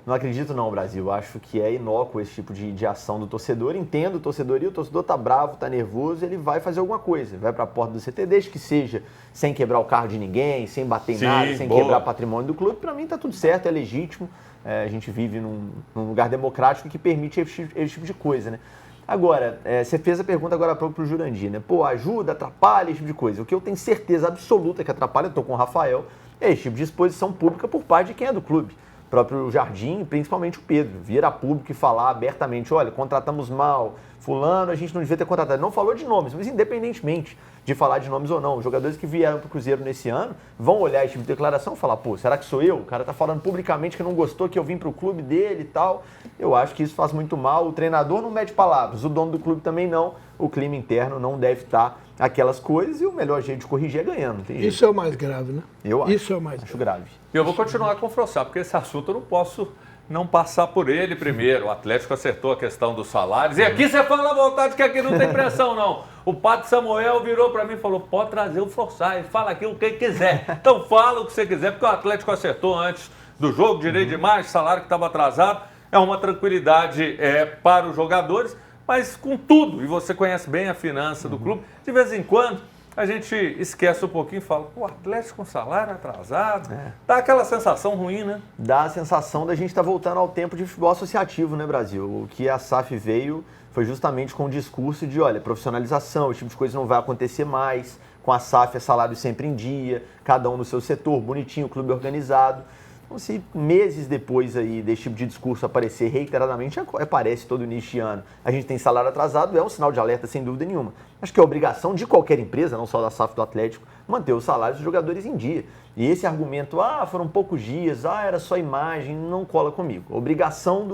Não acredito não, Brasil. Acho que é inócuo esse tipo de ação do torcedor. Entendo o torcedor e o torcedor tá bravo, tá nervoso, ele vai fazer alguma coisa. Vai para a porta do CT, desde que seja sem quebrar o carro de ninguém, sem bater em nada, sem quebrar patrimônio do clube. Para mim tá tudo certo, é legítimo. A gente vive num lugar democrático que permite esse tipo de coisa, né? Agora, você fez a pergunta agora há pouco pro Jurandir, né? Pô, ajuda, atrapalha, esse tipo de coisa. O que eu tenho certeza absoluta que atrapalha, eu tô com o Rafael, é esse tipo de exposição pública por parte de quem é do clube. O próprio Jardim, principalmente o Pedro, vir a público e falar abertamente, olha, contratamos mal, fulano, a gente não devia ter contratado. Não falou de nomes, mas independentemente de falar de nomes ou não, os jogadores que vieram para o Cruzeiro nesse ano vão olhar esse tipo de declaração e falar, pô, será que sou eu? O cara tá falando publicamente que não gostou que eu vim para o clube dele e tal. Eu acho que isso faz muito mal. O treinador não mede palavras, o dono do clube também não. O clima interno não deve estar aquelas coisas e o melhor jeito de corrigir é ganhando. Não tem jeito. Isso é o mais grave, né? Eu acho. Isso é o mais grave. E eu vou continuar com o Frossá, porque esse assunto eu não posso não passar por ele primeiro. O Atlético acertou a questão dos salários. E aqui você fala à vontade que aqui não tem pressão, não. O Padre Samuel virou para mim e falou, pode trazer o Frossá, ele fala aqui o que quiser. Então fala o que você quiser, porque o Atlético acertou antes do jogo, direito de imagem, salário que estava atrasado. É uma tranquilidade para os jogadores, mas com tudo, e você conhece bem a finança do clube, de vez em quando a gente esquece um pouquinho e fala, pô, Atlético com salário atrasado, dá aquela sensação ruim, né? Dá a sensação da gente estar voltando ao tempo de futebol associativo, né, Brasil? O que a SAF veio foi justamente com o discurso de, olha, profissionalização, esse tipo de coisa não vai acontecer mais, com a SAF é salário sempre em dia, cada um no seu setor, bonitinho, clube organizado. Então, se meses depois aí desse tipo de discurso aparecer reiteradamente, aparece todo início de ano, a gente tem salário atrasado, é um sinal de alerta sem dúvida nenhuma. Acho que é obrigação de qualquer empresa, não só da SAF do Atlético, manter os salários dos jogadores em dia. E esse argumento, foram poucos dias, era só imagem, não cola comigo. A obrigação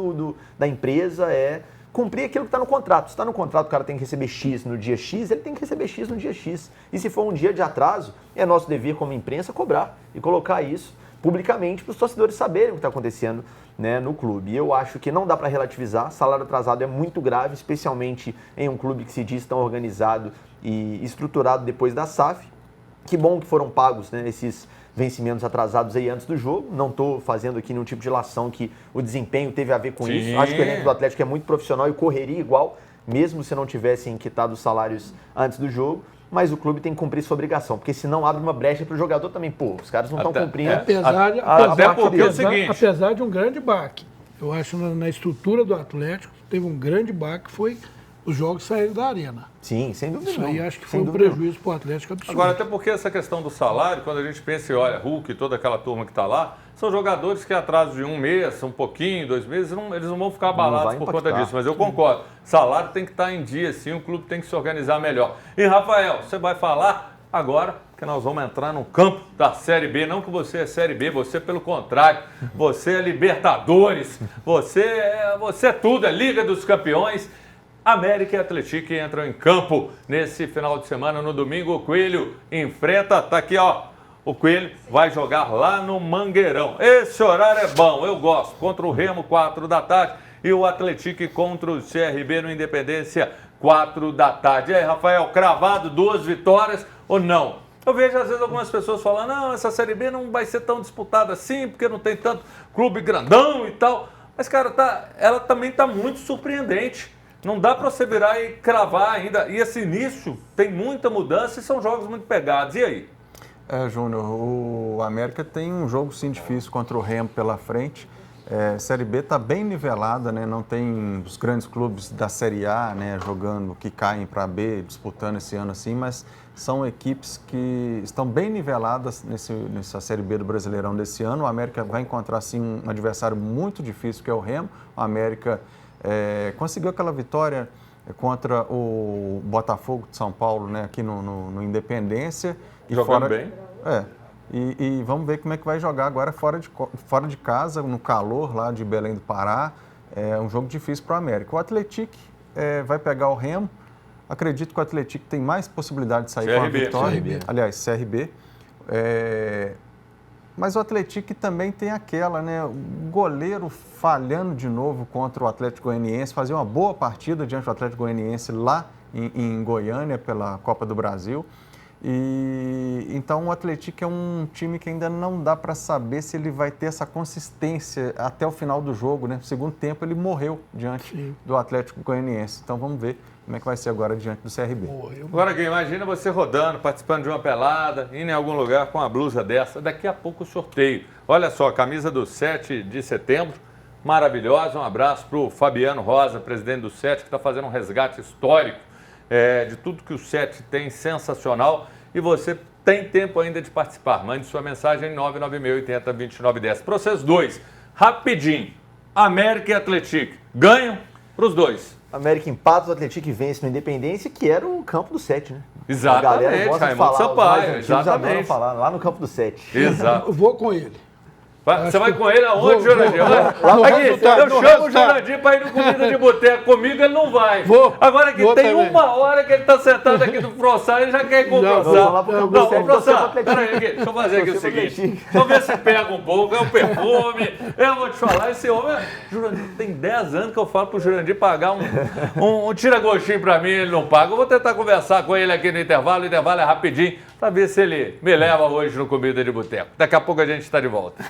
da empresa é cumprir aquilo que está no contrato. Se está no contrato, o cara tem que receber X no dia X, ele tem que receber X no dia X. E se for um dia de atraso, é nosso dever como imprensa cobrar e colocar isso publicamente para os torcedores saberem o que está acontecendo, né, no clube. E eu acho que não dá para relativizar, salário atrasado é muito grave, especialmente em um clube que se diz tão organizado e estruturado depois da SAF. Que bom que foram pagos, né, esses vencimentos atrasados aí antes do jogo. Não estou fazendo aqui nenhum tipo de ilação que o desempenho teve a ver com isso. Acho que o elenco do Atlético é muito profissional e correria igual, mesmo se não tivessem quitado os salários antes do jogo. Mas o clube tem que cumprir sua obrigação, porque senão abre uma brecha para o jogador também. Pô, os caras não estão cumprindo. Apesar de um grande baque. Eu acho na estrutura do Atlético, teve um grande baque, foi os jogos saírem da arena. Sim, sem dúvida. Isso aí acho que foi um prejuízo para o Atlético absurdo. Agora, até porque essa questão do salário, quando a gente pensa em, olha, Hulk e toda aquela turma que está lá, são jogadores que atraso de 1 mês, um pouquinho, 2 meses, eles não vão ficar abalados por conta disso. Mas eu concordo, salário tem que estar em dia, sim, o clube tem que se organizar melhor. E, Rafael, você vai falar agora que nós vamos entrar no campo da Série B. Não que você é Série B, você pelo contrário, você é Libertadores, você é tudo, é Liga dos Campeões. América e Atlético entram em campo nesse final de semana. No domingo, o Coelho enfrenta, tá aqui, ó. O Coelho vai jogar lá no Mangueirão. Esse horário é bom, eu gosto. Contra o Remo, 4 da tarde. E o Atlético contra o CRB no Independência, 4 da tarde. E aí, Rafael, cravado 2 vitórias ou não? Eu vejo às vezes algumas pessoas falando, não, essa Série B não vai ser tão disputada assim, porque não tem tanto clube grandão e tal. Mas, cara, ela também está muito surpreendente. Não dá para você virar e cravar ainda. E esse início tem muita mudança e são jogos muito pegados. E aí? Júnior, o América tem um jogo sim difícil contra o Remo pela frente. Série B está bem nivelada, né? Não tem os grandes clubes da Série A, né, jogando, que caem para B, disputando esse ano assim, mas são equipes que estão bem niveladas nessa Série B do Brasileirão desse ano. O América vai encontrar sim um adversário muito difícil, que é o Remo. O América conseguiu aquela vitória contra o Botafogo de São Paulo, né, aqui no Independência. Jogando bem. E vamos ver como é que vai jogar agora fora de casa, no calor lá de Belém do Pará. É um jogo difícil para o América. O Atlético vai pegar o Remo. Acredito que o Atlético tem mais possibilidade de sair com a vitória. CRB. Aliás, CRB. Mas o Atlético também tem aquela, né? O goleiro falhando de novo contra o Atlético Goianiense, fazia uma boa partida diante do Atlético Goianiense lá em Goiânia pela Copa do Brasil. E então o Atlético é um time que ainda não dá para saber se ele vai ter essa consistência até o final do jogo, né? No segundo tempo ele morreu diante do Atlético Goianiense. Então vamos ver como é que vai ser agora diante do CRB. Agora, Gui, imagina você rodando, participando de uma pelada, indo em algum lugar com uma blusa dessa. Daqui a pouco o sorteio. Olha só, a camisa do 7 de setembro, maravilhosa. Um abraço para o Fabiano Rosa, presidente do 7, que está fazendo um resgate histórico de tudo que o 7 tem, sensacional. E você tem tempo ainda de participar. Mande sua mensagem em 996802910. Para vocês dois, rapidinho, América e Atlético, ganham para os dois. América empata, o Atlético vence no Independência, que era o campo do 7, né? Exatamente, A galera gosta de Raimundo falar, Sampaio, os mais antigos adoram exatamente. falar, lá no campo do 7. Exato. Eu vou com ele. Você vai com ele aonde, Jurandir? no Aqui, resultado, eu no chamo o resultado. Jurandir para ir no Comida de Boteco. Comigo ele não vai. Vou. Agora que Vou tem também. uma hora que ele está sentado aqui do Frossar, ele já quer ir com o Não, Frossar. vou lá pro campo do Não, sete, ô Frossar, torcer pro peraí, aqui, deixa eu fazer aqui o Torcer pro seguinte. Atlético. Deixa eu ver se pega um pouco, é o perfume. Eu vou te falar, esse homem, Jurandir, tem 10 anos que eu falo pro Jurandir pagar um tira-gostinho para mim, ele não paga. Eu vou tentar conversar com ele aqui no intervalo, o intervalo é rapidinho, para ver se ele me leva hoje no Comida de Boteco. Daqui a pouco a gente está de volta.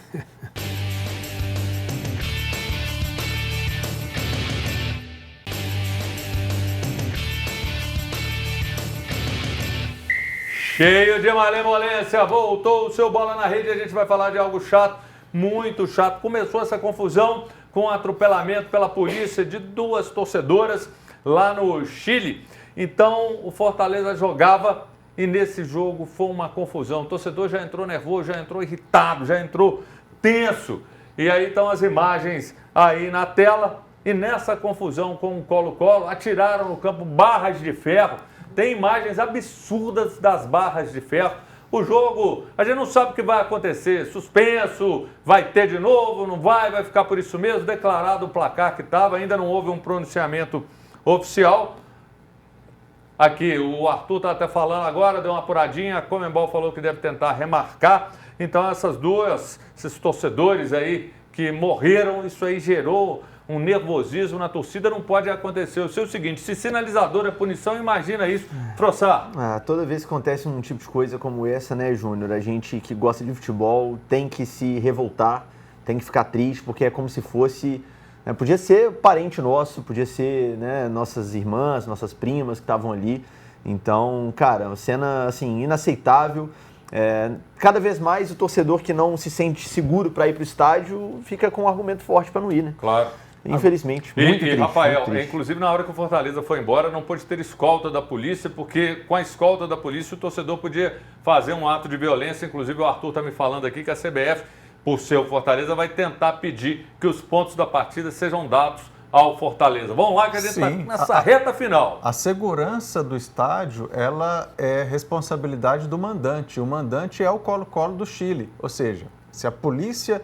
Cheio de malemolência, voltou o seu Bola na Rede, a gente vai falar de algo chato, muito chato. Começou essa confusão com o atropelamento pela polícia de 2 torcedoras lá no Chile. Então o Fortaleza jogava e nesse jogo foi uma confusão. O torcedor já entrou nervoso, já entrou irritado, já entrou tenso. E aí estão as imagens aí na tela e nessa confusão com o Colo-Colo, atiraram no campo barras de ferro. Tem imagens absurdas das barras de ferro. O jogo, a gente não sabe o que vai acontecer. Suspenso, vai ter de novo, não vai ficar por isso mesmo. Declarado o placar que estava, ainda não houve um pronunciamento oficial. Aqui, o Arthur está até falando agora, deu uma apuradinha. A Conmebol falou que deve tentar remarcar. Então, esses torcedores aí que morreram, isso aí gerou um nervosismo na torcida, não pode acontecer. Eu sei o seguinte, se sinalizador é punição, imagina isso. Frossar. Toda vez que acontece um tipo de coisa como essa, né, Júnior, a gente que gosta de futebol tem que se revoltar, tem que ficar triste, porque é como se fosse... Né, podia ser parente nosso, podia ser, né, nossas irmãs, nossas primas que estavam ali. Então, cara, uma cena, assim, inaceitável. Cada vez mais o torcedor que não se sente seguro para ir para o estádio fica com um argumento forte para não ir, né? Claro. Infelizmente, muito triste. Rafael, muito triste. inclusive na hora que o Fortaleza foi embora, não pôde ter escolta da polícia, porque com a escolta da polícia o torcedor podia fazer um ato de violência. Inclusive o Arthur está me falando aqui que a CBF, por ser o Fortaleza, vai tentar pedir que os pontos da partida sejam dados ao Fortaleza. Vamos lá que a gente está nessa reta final. A segurança do estádio, ela é responsabilidade do mandante. O mandante é o Colo-Colo do Chile. Ou seja, se a polícia...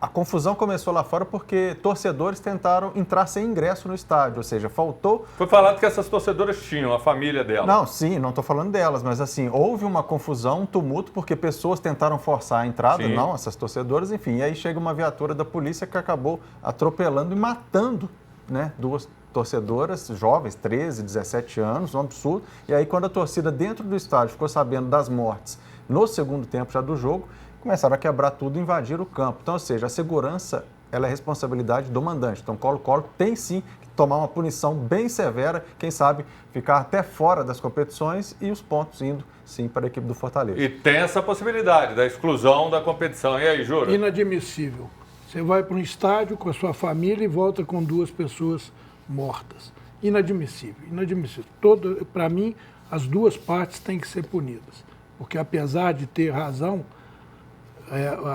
a confusão começou lá fora porque torcedores tentaram entrar sem ingresso no estádio, ou seja, faltou... Foi falado que essas torcedoras tinham, a família dela. Não, sim, não estou falando delas, mas assim, houve uma confusão, um tumulto, porque pessoas tentaram forçar a entrada, Sim. não, essas torcedoras, enfim, e aí chega uma viatura da polícia que acabou atropelando e matando, né, 2 torcedoras jovens, 13, 17 anos, um absurdo. E aí, quando a torcida dentro do estádio ficou sabendo das mortes no segundo tempo já do jogo, começaram a quebrar tudo e invadir o campo. Então, ou seja, a segurança ela é responsabilidade do mandante. Então, Colo-Colo tem sim que tomar uma punição bem severa, quem sabe ficar até fora das competições e os pontos indo sim para a equipe do Fortaleza. E tem essa possibilidade da exclusão da competição. E aí, Júlio? Inadmissível. Você vai para um estádio com a sua família e volta com 2 pessoas mortas. Inadmissível, inadmissível. Para mim, as 2 partes têm que ser punidas. Porque apesar de ter razão,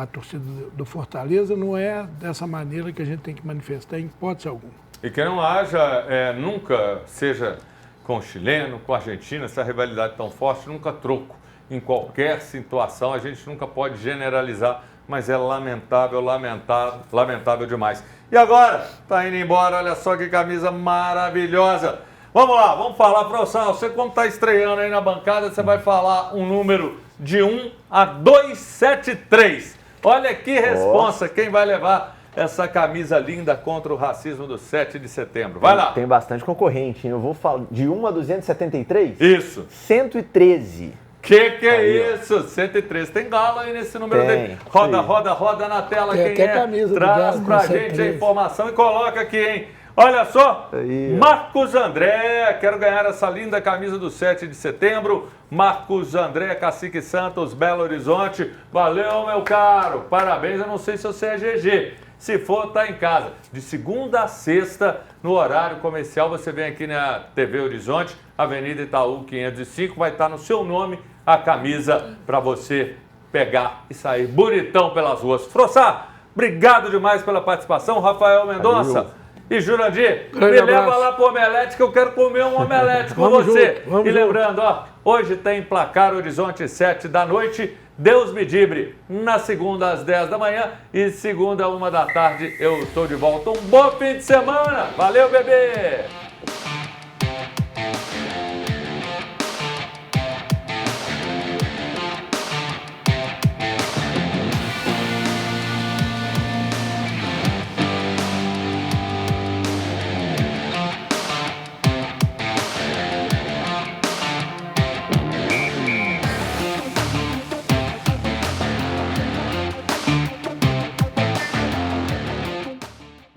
a torcida do Fortaleza não é dessa maneira que a gente tem que manifestar em hipótese alguma. E que não haja, nunca, seja com o chileno, com o argentino, essa rivalidade tão forte, nunca troco. Em qualquer situação, a gente nunca pode generalizar, mas é lamentável, lamentável, lamentável demais. E agora, tá indo embora, olha só que camisa maravilhosa. Vamos lá, vamos falar, professor, você como está estreando aí na bancada, você vai falar um número de 1 a 273. Olha que responsa, quem vai levar essa camisa linda contra o racismo do 7 de setembro. Vai lá. Tem bastante concorrente, hein? Eu vou falar de 1 a 273? Isso. 113. Que é isso? 113. Tem galo aí nesse número dele. Roda, roda, roda na tela. Tem Quem até camisa do traz Galo pra com gente 113. a informação e coloca aqui, hein? Olha só, Aí, ó. Marcos André, quero ganhar essa linda camisa do 7 de setembro. Marcos André, Cacique Santos, Belo Horizonte. Valeu, meu caro. Parabéns, eu não sei se você é GG. Se for, tá em casa. De segunda a sexta, no horário comercial, você vem aqui na TV Horizonte, Avenida Itaú 505, vai estar no seu nome a camisa para você pegar e sair bonitão pelas ruas. Frossá, obrigado demais pela participação. Rafael Mendonça. Valeu. E Jurandir, Grande me abraço. leva lá pro Omelete que eu quero comer um omelete com Vamos você. junto, vamos E lembrando, ó, hoje tem Placar Horizonte 7 da noite, Deus me dibre, na segunda às 10 da manhã e segunda 1 da tarde eu estou de volta. Um bom fim de semana, valeu bebê!